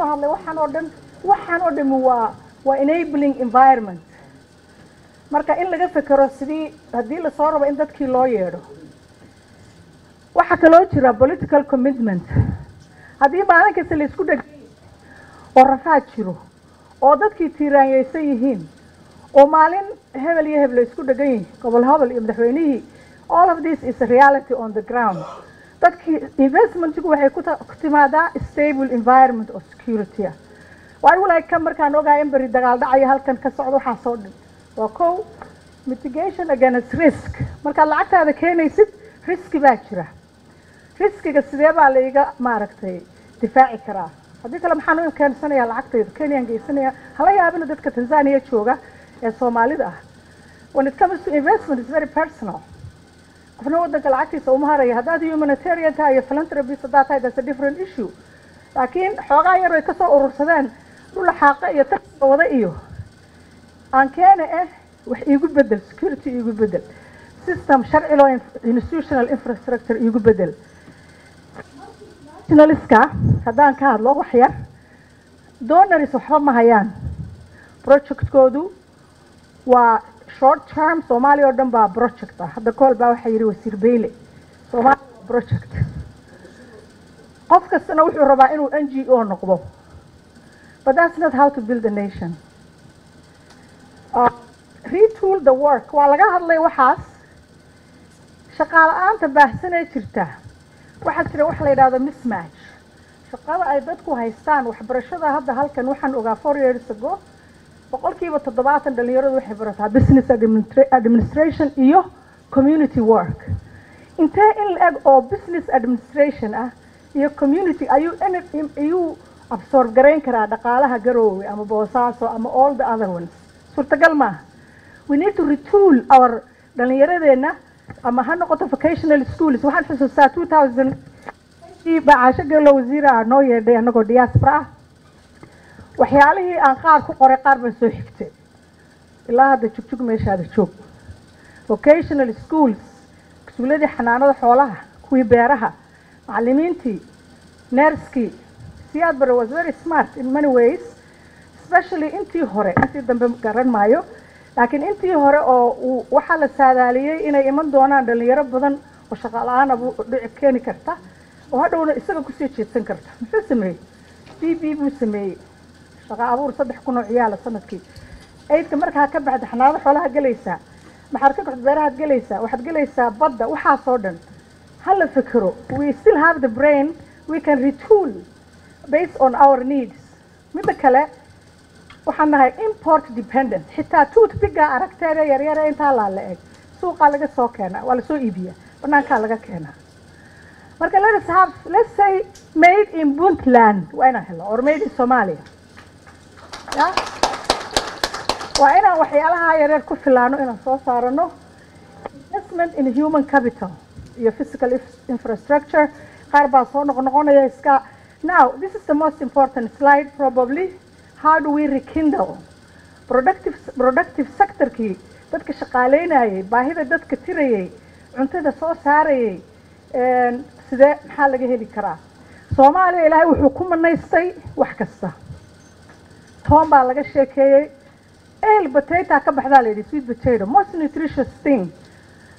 soo hadlay waxaan oo dhan waa enabling environment marka in laga fikiro sidii haddii la soo rabo in dadkii loo yeedho waxa kaloo jira political commitment haddii maalin kasta la isku dhagay oo rafaad jiro oo dadkii tiiraanyaysan yihiin oo maalin hebel iyo hebel isku dhagan yihiin gobol hebel iyo madaxweynihii all of this is a reality on the ground dadkii investmentigu waxay ku timaadaa stable environment of security waa walaa ka markaan ogaay in bari dagaal dhacay halkan ka socdo waxa soo dhin waa kow mitigation against risk marka lacagtaada keenaysid risk baa jira riskiga sidee baa la iga maaragtay difaaci karaa haddii kale maxaan u keensanayaa lacagtayda Kenyan geysanaya hala yaabina dadka Tanzania jooga ee Soomaalida ah when it comes to investment it's very personal qofna wadanka lacagtiisa uma haraya haddaad humanitarian tahay iyo philanthropist haddaad tahay that's a different issue laakiin xoogaa yar way ka soo urursadeen dhul xaaqa iyo taxi wada iyo aan keena wax iigu bedel security iigu bedel system sharci loo institutional infrastructure iigu bedel nationaliska haddaan ka hadlo wax yar donors waxba ma hayaan projectkoodu waa short term Soomaaliya oo dhan baa project hadda kool baa waxa yiri wasiir Beyle Soomaaliya project qof kastana wuxuu rabaa inuu NGO noqdo but that's not how to build a nation retool the work waa laga hadlay waxaas shaqaalaanta baahsanay jirta waxa jira wax la yiraahdo mismatch shaqada ay dadku haystaan waxbarashada hadda halkan waxaan ogaa 4 years ago boqolkiiba 70 dhalinyaradu waxay barataa business administration iyo community work intee in lag oo business administration iyo community ayuu absorb gareyn karaa dhaqaalaha Garowe ama Boosaaso ama all the other ones suurtagal ma we need to retool our dhalinyaradeena ama ha noqoto vocational schools waxaan xusuustaa 2000 baasha galo wasiira noo yeedhay anagoo diaspora waxyaalihii aan qaar ku qoray qaar baan soo xigtay ilaa hadda jugjug meeshaada joog vocational schools iskuuladii xanaanada xoolaha kuwii beeraha macallimiintii nursekii siyaad bare was very smart in many ways especially intii hore intii dambe garan maayo laakiin intii hore oo waxa la saadaaliyay inay iman doonaan dhalinyaro badan oo shaqo la'aan abu dhici keeni karta oo hadhowna isaga ku sii jeedsan karta muxuu sameeyay BB buu sameeyay shaqo abuur 3,000 oo ciyaal sanadkii eedka markaa ka baxda xanaanada xoolaha galaysa maxaad ka kordh beeraha galaysa waxaad galaysaa badda waxa soo dhan hal fikro we still have the brain we can retool based on our needs midda kale waxaan nahay import dependent xitaa toothpick aragteeda yar yar inta la eeg suuqa laga soo keenaa wala soo iibiya banaanka laga keenaa marka let's say made in Puntland waana helo or made in Somalia ya waa inaan waxyaalaha yar yar ku filaano inaan soo saarano investment in human capital iyo physical infrastructure qaar baa soo noqonaya iska now this is the most important slide probably how do we rekindle productive sector-kii dadka shaqaaleynayay baahida dadka tirayay cuntada soo saarayay sidee maxaa laga heli karaa Soomaaliya ilaahay wuxuu ku manaystay wax kasta toon baa laga sheekeeyay potato ka baxdaa leeyahay sweet potato most nutritious thing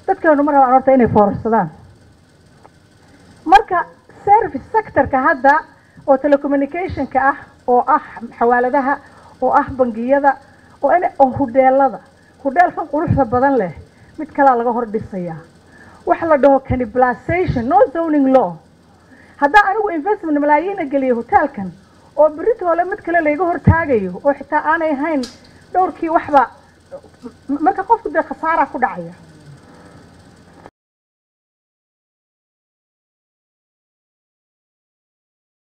dadkeenu mar rabaan horta inay foorsadaan marka service sector-ka hadda oo telecommunication-ka oo xawaaladaha oo bangiyada oo hoteelkan quruxda badan leh mid kala laga hor dhisaya wax la dhaho cannibalization no zoning law hadda anigu investment malaayiin galiyo hoteelkan oo Britole mid kale laga hor taagayo oo xitaa aanay ahayn dhowrkii waxba marka qofku de khasaara ku dhacaya